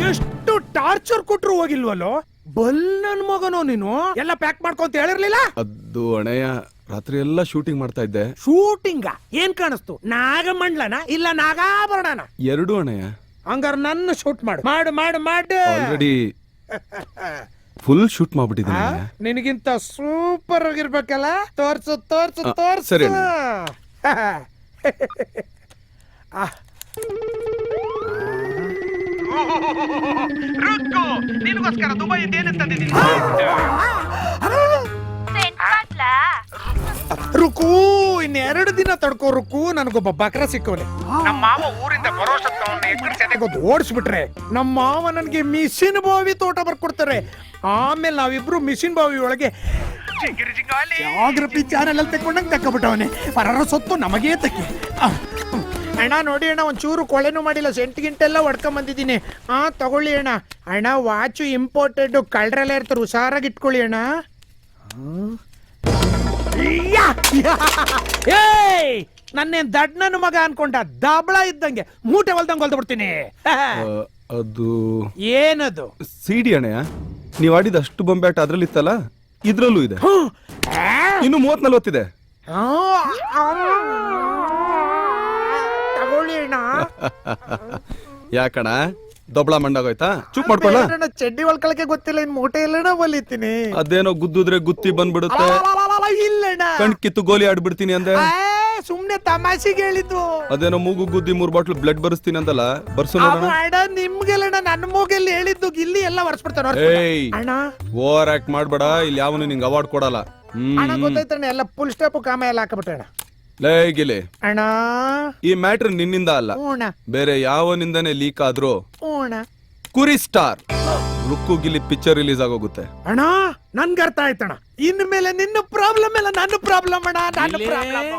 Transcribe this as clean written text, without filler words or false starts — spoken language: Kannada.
ಎಷ್ಟು ಟಾರ್ಚರ್ ಕೊಟ್ರು ಹೋಗಿಲ್ವಲ್ಲೋ. ಬಲ್ ನನ್ ಮಗನೋ ನೀನು. ಎಲ್ಲ ಪ್ಯಾಕ್ ಮಾಡ್ಕೊಂತ ಹೇಳಿರ್ಲಿಲ್ಲ. ಅದು ಅಣಯ್ಯ, ರಾತ್ರಿ ಎಲ್ಲ ಶೂಟಿಂಗ್ ಮಾಡ್ತಾ ಇದ್ದೆ. ಶೂಟಿಂಗ ಏನ್ ಕಾಣಿಸ್ತು? ನಾಗಮಂಡ್ಲನ ಇಲ್ಲ ನಾಗಾಭರಣನ? ಎರಡು ಅಣಯ್ಯ. ಹಂಗಾರ ನನ್ನ ಶೂಟ್ ಮಾಡು ಮಾಡು ಮಾಡು ಮಾಡು. ಆಲ್ರೆಡಿ ಫುಲ್ ಶೂಟ್ ಮಾಡ್ಬಿಟ್ಟಿದ್ದೀನಿ. ನಿನಗಿಂತ ಸೂಪರ್ ಆಗಿರ್ಬೇಕಲ್ಲ. ತೋರ್ಸು ತೋರ್ಸು ತೋರ್ಸು. ಸರಿ ನಿನಗೋಸ್ಕರ ದುಬೈಯಿಂದ ಏನೇನು ತಂದಿದ್ದೀನಿ. ರುಕು, ಇನ್ನೆರಡು ದಿನ ತಡ್ಕೋ ರುಕು. ನನಗೊಬ್ಬ ಬಕ್ರ ಸಿಕ್ಕವನೆ. ನಮ್ಮ ಮಾವ ಊರಿಂದ ಬರೋ ಓಡಿಸ್ಬಿಟ್ರೆ ನಮ್ಮ ಮಾವ ನನ್ಗೆ ಮಿಷಿನ್ ಬಾವಿ ತೋಟ ಬರ್ಕೊಡ್ತಾರೆ. ಆಮೇಲೆ ನಾವಿಬ್ರು ಮಿಷಿನ್ ಬಾವಿ ಒಳಗೆ ಜಾಗ್ರಫಿ ಚಾನೆಲ್ ಅಲ್ಲಿ ತಕೊಂಡಂಗೆ ತಕ್ಕೊಬಿಟ್ಟವನೆ. ಪರರ ಸೊತ್ತು ನಮಗೇ ತಕ್ಕಿ. ಅಣ್ಣ ನೋಡಿ ಅಣ್ಣ, ಒಂಚೂರು ಕೊಳೆನೂ ಮಾಡಿಲ್ಲ, ಸೆಂಟ್ ಗಿಂಟೆಲ್ಲ ಹೊಡ್ಕೊಂಡ್ ಬಂದಿದ್ದೀನಿ. ತಗೊಳ್ಳಿ ಅಣ್ಣ. ಅಣ್ಣ ವಾಚು ಇಂಪೋರ್ಟೆಡ್, ಕಳ್ರೆಲ್ಲ ಇರ್ತಾರೆ, ಹುಷಾರಾಗಿ ಇಟ್ಕೊಳ್ಳಿ ಅಣ್ಣ. ನನ್ನೇನ್ ದಡ್ ನನ್ನ ಮಗ ಅನ್ಕೊಂಡ? ದಬಳ ಇದ್ದಂಗೆ ಮೂಟೆ ಹೊಲ್ದಂಗೆ ಹೊಲ್ದು ಬಿಡ್ತೀನಿ. ಅದು ಏನದು? ಸಿಡಿ ಅಣ್ಣಯ್ಯ, ನೀವ್ ಆಡಿದ ಅಷ್ಟು ಬೊಂಬ್ಯಾಟ ಅದ್ರಲ್ಲಿ ಇತ್ತಲ್ಲ, ಇದ್ರಲ್ಲೂ ಇದೆ. ಇನ್ನು 30-40 ಇದೆ. ತಗೊಳ್ಳಿ ಅಣ್ಣ. ಯಾಕಣ ದೊಬ್ಳ ಮಂಡಾಗೋಯ್ತಾ? ಚುಪ್ ಮಾಡ್ಕೊಳ್ಳ. ಚಡ್ಡಿ ಹೊಲ್ಕೊಳಕ್ಕೆ ಗೊತ್ತಿಲ್ಲ, ಇನ್ ಮೂಟೆ ಎಲ್ಲಣ ಬಲಿತೀನಿ. ಅದೇನೋ ಗುದ್ದುದ್ರೆ ಗುತ್ತಿ ಬಂದ್ಬಿಡುತ್ತೆ. ಇಲ್ಲಣ್ಣ, ಕಣ್ ಕಿತ್ತು ಗೋಲಿ ಆಡ್ಬಿಡ್ತೀನಿ ಅಂದೆ. ಸುಮ್ನೆ ತಮಾಷೆಗೆ ಹೇಳಿದ್ದು. ಅದೇನೋ ಮೂಗು ಗುದ್ದಿ 3 ಬಾಟ್ಲು ಬ್ಲಡ್ ಬರ್ಸ್ತೀನಿ ಅಂದಲ್ಲ, ಬರ್ಸು ನೋಡೋಣ. ನಿಮ್ಗೆಲ್ಲಣ್ಣ, ನನ್ನ ಮೂಗಲ್ಲಿ ಹೇಳಿದ್ದು. ಇಲ್ಲಿ ಎಲ್ಲ ವರ್ಸ್ಬಿಡ್ತಾನ. ಅಣ್ಣ ಓವರ್ ಆಕ್ಟ್ ಮಾಡ್ಬೇಡ, ಇಲ್ಲಿ ಯಾವನು ನಿಂಗೆ ಅವಾರ್ಡ್ ಕೊಡಲ್ಲ. ಗೊತ್ತಾಯ್ತಣ್ಣ, ಎಲ್ಲ ಫುಲ್ ಸ್ಟಾಪ್ ಕಾಮ ಎಲ್ಲ ಹಾಕಬಿಟ್ಟಣ. ಗಿಲಿ ಅಣ್ಣ, ಈ ಮ್ಯಾಟ್ರ್ ನಿನ್ನಿಂದ ಅಲ್ಲ, ಬೇರೆ ಯಾವನಿಂದನೇ ಲೀಕ್ ಆದ್ರೂ ಕುರಿ ಸ್ಟಾರ್ ರುಕ್ಕು ಗಿಲಿ ಪಿಕ್ಚರ್ ರಿಲೀಸ್ ಆಗೋಗುತ್ತೆ. ಅಣ್ಣ ನನ್ಗೆ ಅರ್ಥ ಆಯ್ತಣ್ಣ. ಇನ್ಮೇಲೆ ನಿನ್ನ ಪ್ರಾಬ್ಲಮ್ ಎಲ್ಲ ನನ್ನ ಪ್ರಾಬ್ಲಮ್ ಅಣ್ಣ. ನನ್ನ ಪ್ರಾಬ್ಲಮ್.